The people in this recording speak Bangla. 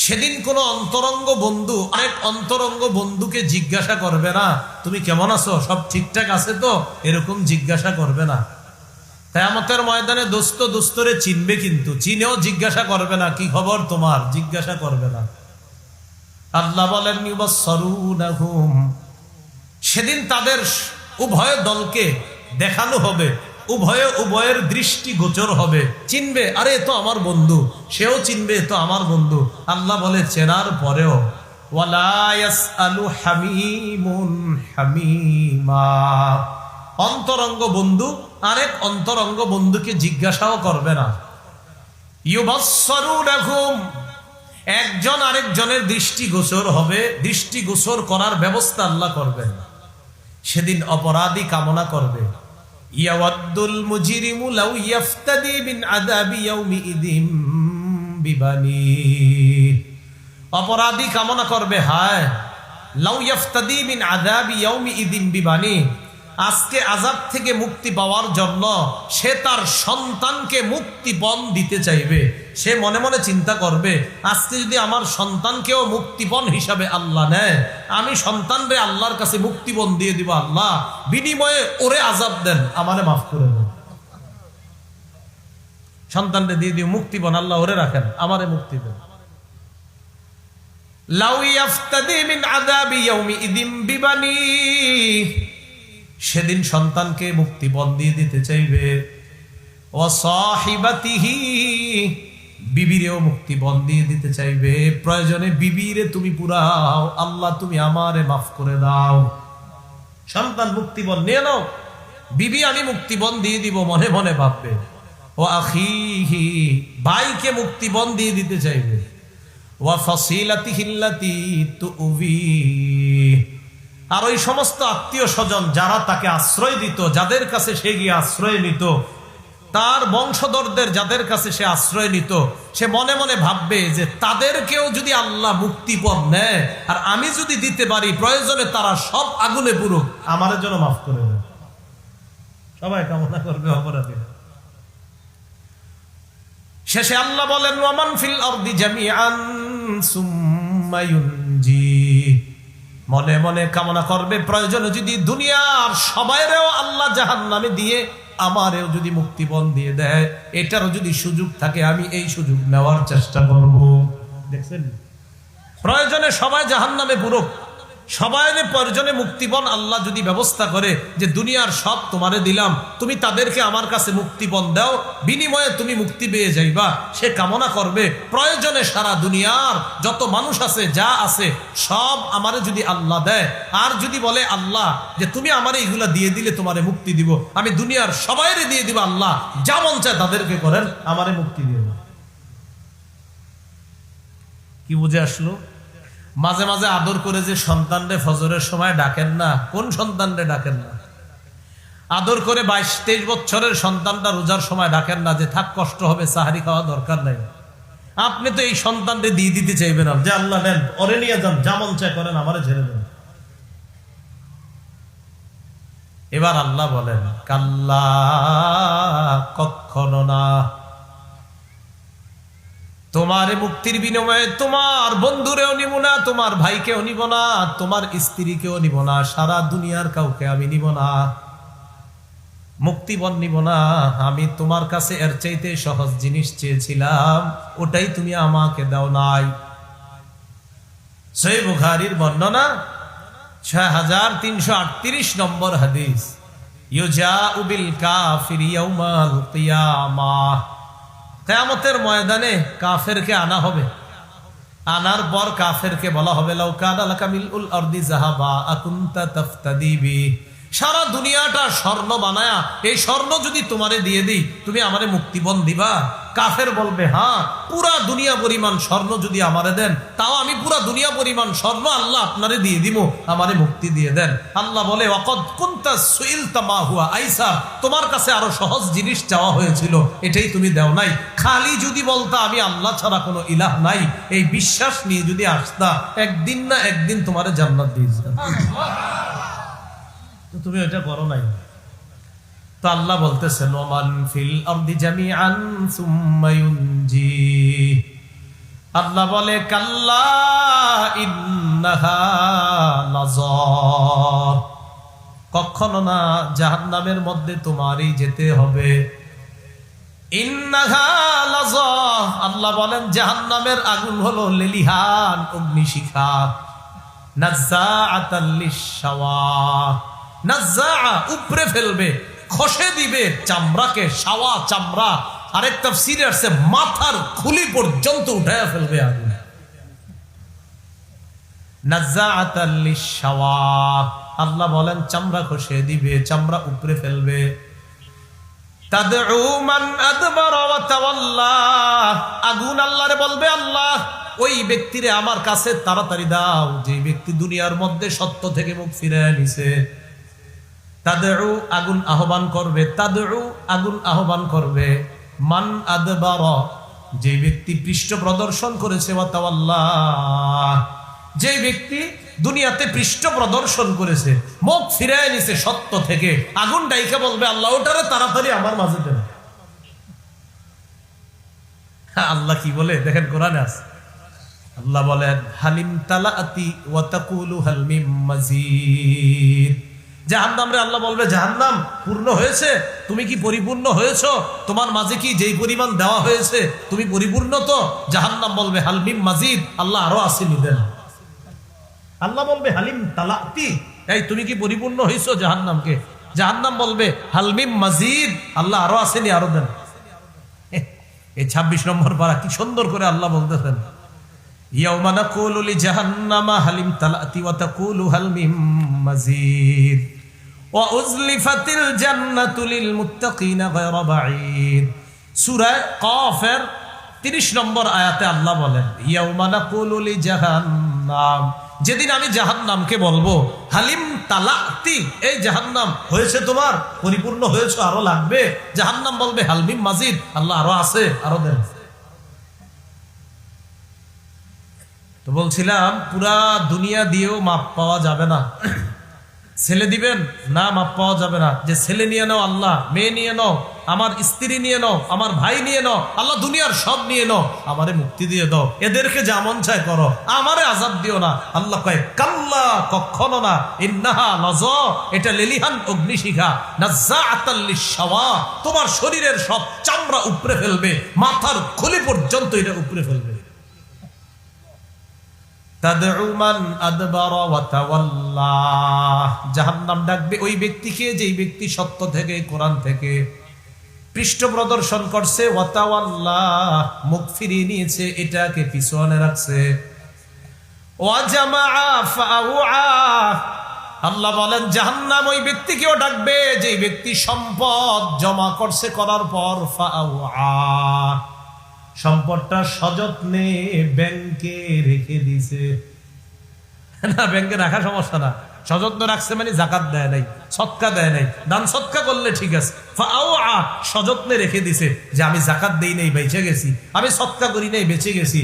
সেদিন কোন অন্তরঙ্গ বন্ধু আরেক অন্তরঙ্গ বন্ধুকে জিজ্ঞাসা করবে না তুমি কেমন আছো, সব ঠিকঠাক আছে তো, এরকম জিজ্ঞাসা করবে না। কিয়ামতের ময়দানে দোস্ত দোস্তরে চিনবে, কিন্তু চিনেও জিজ্ঞাসা করবে না কি খবর তোমার, জিজ্ঞাসা করবে না। আল্লাহ বলেন ইউবাসসারুনাহুম, সেদিন তাদের উভয় দলকে দেখানো হবে, উভয়ে উভয়ের দৃষ্টি গোচর হবে, চিনবে আরে তো আমার বন্ধু, সেও চিনবে তো আমার বন্ধু। আল্লাহ বলে চেনার পরেও ওয়ালা ইয়াসআলু হামিমুন হামিমা, অন্তরঙ্গ বন্ধু আরেক অন্তরঙ্গ বন্ধুকে জিজ্ঞাসাও করবে না। ইউবাসসারুনাহুম, একজন আরেকজনের দৃষ্টি গোচর হবে, দৃষ্টি গোচর করার ব্যবস্থা আল্লাহ করবেন। সেদিন অপরাধী কামনা করবে ইয়াওয়াদ্দুল মুজরিমু লাউ ইয়াফতাদি মিন আযাবি ইয়াউমিইযিম বিবানি, অপরাধী কামনা করবে হায় লাউ ইয়াফতাদি মিন আযাবি ইয়াউমিইযিম বিবানি, আজকে আযাব থেকে মুক্তি পাওয়ার জন্য সে তার সন্তানকে মুক্তিপণ দিতে চাইবে। সে মনে মনে চিন্তা করবে আজকে যদি আমার সন্তানকেও মুক্তিপণ হিসাবে আল্লাহ নেয়, আমি সন্তানরে আল্লাহর কাছে মুক্তিপণ দিয়ে দিব, আল্লাহ বিনিময়ে ওরে আযাব দেন, আমারে মাফ করে দেন। সন্তানরে দিয়ে দিব মুক্তিপণ, আল্লাহ ওরে রাখেন, আমারে মুক্তি দেন। লাউ ইয়াফতাদি মিন আযাবি ইয়াউমিইযিম বিবানি, সেদিন সন্তানকে মুক্তিপণ দিয়ে দিতে চাইবে। ওয়া সাহিবাতিহি, বিবিরেও মুক্তিপণ দিয়ে দিতে চাইবে। প্রয়োজনে বিবিরে তুমি পুরাও, আল্লাহ তুমি আমারে মাফ করে দাও। সন্তান মুক্তিপণ নিয়ে নাও, বিবি আমি মুক্তিপণ দিয়ে দিব, মনে মনে ভাববে। ও আখিহি, ভাইকে মুক্তিপণ দিয়ে দিতে চাইবে। ওয়া ফাসিলাতিহিল্লাতি তুউবি, আর ওই সমস্ত আত্মীয় স্বজন যারা তাকে আশ্রয় দিত, যাদের কাছে সে গিয়ে আশ্রয় নিত, তার বংশধরদের যাদের কাছে সে আশ্রয় নিত, সে মনে মনে ভাববে যে তাদেরকেও যদি আল্লাহ মুক্তিপণ নেয় আর আমি যদি দিতে পারি, প্রয়োজনে তারা সব আগুনে পুরুক, আমার জন্য মাফ করে দেয়। সবাই কামনা করবে অপরাধী। শেষে আল্লাহ বলেন ওয়ামান ফিল আরদি জামিআন সুম্মা ইউনজি, মনে মনে কামনা করবে প্রয়োজনে যদি দুনিয়ার সবাইরেও আল্লাহ জাহান্নামে দিয়ে আমারেও যদি মুক্তিপণ দিয়ে দেয়, এটারও যদি সুযোগ থাকে আমি এই সুযোগ নেওয়ার চেষ্টা করব। দেখছেন, প্রয়োজনে সবাই জাহান্নামে পুরুক, সবাইরে প্রয়োজনে মুক্তিপণ আল্লাহ যদি ব্যবস্থা করে যে দুনিয়ার সব তোমারে দিলাম, তুমি তাদেরকে আমার কাছে মুক্তিপণ দাও, বিনিময়ে তুমি মুক্তি পেয়ে যাইবা, সে কামনা করবে প্রয়োজনে সারা দুনিয়ার যত মানুষ আছে যা আছে সব আমারে যদি আল্লাহ দেয়, আর যদি বলে আল্লাহ যে তুমি আমারে এগুলা দিয়ে দিলে তোমারে মুক্তি দিব, আমি দুনিয়ার সবাইরে দিয়ে দিব, আল্লাহ যা মন চায় তাদেরকে করেন, আমারে মুক্তি দিয়ে দেন। কি বুঝে আসলো? মাঝে মাঝে আদর করে যে সন্তানরে ফজরের সময় ডাকেন না, কোন সন্তানরে ডাকেন না? আদর করে 22-23 বছরের সন্তানটা রোজার সময় ডাকেন না যে থাক কষ্ট হবে, সাহারি খাওয়া দরকার নাই। আপনি তো এই সন্তানরে দিয়ে দিতে চাইবেন না যে আল্লাহ নেন, ওরে নিয়ে যান, যেমন চাই করেন, আমারে ছেড়ে দেন। এবার আল্লাহ বলেন কাল্লা, কখনো না, তোমার মুক্তির বিনিময়ে তোমার বন্ধুরেও নিব না, তোমার ভাইকেও নিব না, তোমার স্ত্রীকেও নিব না, সারা দুনিয়ার কাউকে আমি নিব না, মুক্তিপণ নিব না। আমি তোমার কাছে এর চাইতে সহজ জিনিস চেয়েছিলাম, ওটাই তুমি আমাকে দাও নাই। সহিহ বুখারীর বর্ণনা 6338 নম্বর হাদিস, ইউজাউ বিল কাফির ইয়াউমাল কিয়ামাহ, কিয়ামতের ময়দানে কাফেরকে আনা হবে, আনার পর কাফেরকে বলা হবে লাউ কানা লাকা মিলউল আরদি যাহাবা আকুনতা তাফতাদি বি, সারা দুনিয়াটা স্বর্ণ বানায়া এই স্বর্ণ যদি তোমারে দিয়ে দিই তুমি আমারে মুক্তিপণ দিবা? কাফের বলবে হ্যাঁ, পুরা দুনিয়া পরিমাণ স্বর্ণ যদি আমারে দেন তাও আমি পুরা দুনিয়া পরিমাণ স্বর্ণ আল্লাহ আপনারে দিয়ে দিব, আমারে মুক্তি দিয়ে দেন। আল্লাহ বলে ওয়াকাদ কুনতা সুইলতা মা হুয়া আইসার, তোমার কাছে আরো সহজ জিনিস চাওয়া হয়েছিল, এটাই তুমি দাও নাই। খালি যদি বলতা আমি আল্লাহ ছাড়া কোনো ইলাহ নাই, এই বিশ্বাস নিয়ে যদি আসতা, একদিন না একদিন তোমারে জান্নাত দিয়ে দিতাম, তুমি ওইটা করো নাই। তো আল্লাহ বলতেছেন ওমান ফিল আরদি জামিআন সুম্মা ইউনজি, আল্লাহ বলে কাল্লা ইন্নাহা লাযা, কখনো না, জাহান্নামের মধ্যে তোমারই যেতে হবে। ইন্নাহা লাযা, আল্লাহ বলেন জাহান্নামের আগুন হলো লেলিহান অগ্নিশিখা। নাজ্জাআতাল লিশ-শাওয়া, নাজ্জাআ উপরে ফেলবে, খসে দিবে চামড়াকে, শাওয়া চামড়া। আরেক তাফসীরে আছে মাথার খুলি পর্যন্ত উঠায়া ফেলবে আগুন। নাজ্জাআতাল লিশ-শাওয়া, আল্লাহ বলেন চামড়া খসে দিবে, চামড়া উপরে ফেলবে। তাদউ মান আদবারা ওয়া তাওয়াল্লা, আগুন আল্লাহরে বলবে আল্লাহ ওই ব্যক্তিরে আমার কাছে তাড়াতাড়ি দাও যে ব্যক্তি দুনিয়ার মধ্যে সত্য থেকে মুখ ফিরিয়ে নিছে। তাদউ, আগুন আহ্বান করবে, তাদউ, আগুন আহ্বান করবে। মান আদবারা, যে ব্যক্তি পৃষ্ঠ প্রদর্শন করেছে, ওয়া তাওয়াল্লা, যে ব্যক্তি দুনিয়াতে পৃষ্ঠ প্রদর্শন করেছে, মুখ ফিরিয়ে নিছে সত্য থেকে, আগুন ডাইকা বলবে আল্লাহ ওটারে তাড়াতাড়ি আমার মাঝে দেন। আল্লাহ কি বলে দেখেন কোরআনে আছে, আল্লাহ বলেন হালিম তালাতি ওয়া তাকুলু হাল মিন মাজিদ। জাহান্নামরে আল্লাহ বলবে জাহান্নাম পূর্ণ হয়েছে, তুমি কি পরিপূর্ণ হয়েছো? তোমার মাঝে কি যেই পরিমাণ দেওয়া হয়েছে তুমি পরিপূর্ণ তো? জাহান্নাম বলবে হাল মিন মাজিদ, আল্লাহ আরো আসেনি দেন। আল্লাহ বলবে হালিম তালাতি, এই তুমি কি পরিপূর্ণ হয়েছো জাহান্নামকে? জাহান্নাম বলবে হাল মিন মাজিদ, আল্লাহ আরো আসেনি, আরো দেন। এই 26 নম্বর পারা কি সুন্দর করে আল্লাহ বলতেছেন, ইয়াউমা নাকুলু লিজাহান্নামা হালিম তালাতি ওয়া তাকুলু হাল মিন মাজিদ ওয়া উযলিফাতিল জান্নাতু লিল মুত্তাকিনা গায়রা বাঈদ। সূরা কাফের 30 নম্বর আয়াতে আল্লাহ বলেন ইয়াউমা নাকুলু লিজাহান্নাম, যেদিন আমি জাহান্নামকে বলবো হালিম তালাতি, এই জাহান্নাম হয়েছে তোমার, পরিপূর্ণ হয়েছে, আরো লাগবে? জাহান্নাম বলবে হাল মিন মাজিদ, আল্লাহ আরো আছে, আরো দেন। তো বলছিলাম পুরা দুনিয়া দিয়েও মাপ পাওয়া যাবে না। ছেলে দিবেন না, মাপ পাওয়া যাবে না। যে ছেলে নিয়ে নাও আল্লাহ, মেয়ে নিয়ে নাও, আমার স্ত্রী নিয়ে নাও, আমার ভাই নিয়ে নাও, আল্লাহ দুনিয়ার সব নিয়ে নাও, আমারে মুক্তি দিয়ে দাও, এদেরকে যা মন চায় করো, আমারে আযাব দিও না। আল্লাহ কয় কাল্লা, কখনো না, ইন্নাহা লাযা, এটা লেলিহান অগ্নিশিখা, নাজ্জাআতাল লিশ-শাওয়া, তোমার শরীরের সব চামড়া উপরে ফেলবে, মাথার খুলি পর্যন্ত এটা উপরে ফেলবে। তাদউ মান আদবারা ওয়া তাওয়াল্লা, জাহান্নাম ডাকবে ওই ব্যক্তিকে যেই ব্যক্তি সত্য থেকে, কোরআন থেকে পৃষ্ঠ প্রদর্শন করছে, ওয়া তাওয়াল্লা, মুখ ফিরিয়ে নিয়েছে, এটাকে পিছনে রাখছে। ওয়া জামাআ ফাআউআ, আল্লাহ বলেন জাহান্নাম ওই ব্যক্তিকেও ডাকবে যেই ব্যক্তি সম্পদ জমা করছে, করার পর ফাআউআ, সম্পদটা সযত্নে ব্যাংকে রেখে দিছে। না, ব্যাংকে রাখা সমস্যা না, সযত্ন রাখছে মানে যাকাত দেয় নাই, সদকা দেয় নাই, দান সদকা করলে ঠিক আছে। ফাআউআ, সযত্নে রেখে দিছে যে আমি যাকাত দেই নাই বেঁচে গেছি, আমি সদকা করি নাই বেঁচে গেছি।